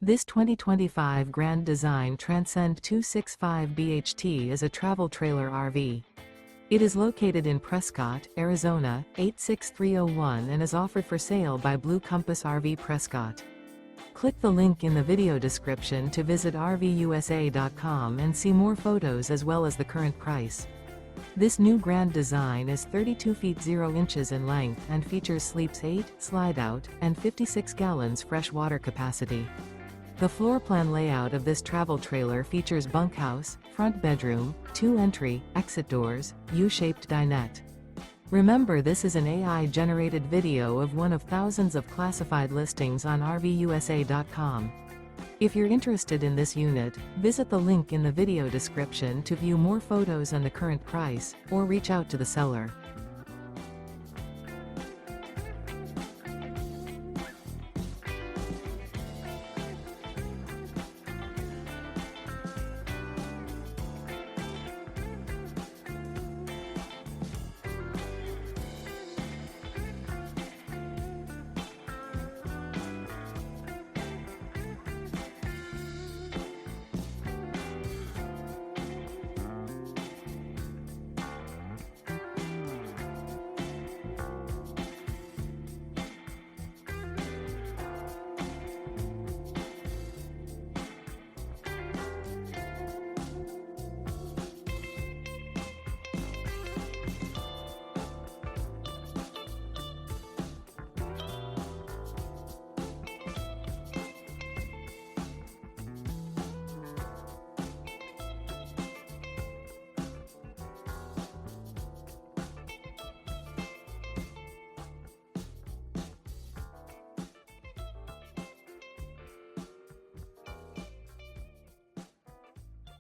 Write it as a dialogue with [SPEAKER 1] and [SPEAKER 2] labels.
[SPEAKER 1] This 2025 Grand Design Transcend 265 BHT is a travel trailer RV. It is located in Prescott, Arizona, 86301 and is offered for sale by Blue Compass RV Prescott. Click the link in the video description to visit RVUSA.com and see more photos as well as the current price. This new Grand Design is 32 feet 0 inches in length and features sleeps 8, slide-out, and 56 gallons fresh water capacity. The floor plan layout of this travel trailer features bunkhouse, front bedroom, 2 entry, exit doors, U-shaped dinette. Remember, this is an AI-generated video of one of thousands of classified listings on RVUSA.com. If you're interested in this unit, visit the link in the video description to view more photos and the current price, or reach out to the seller.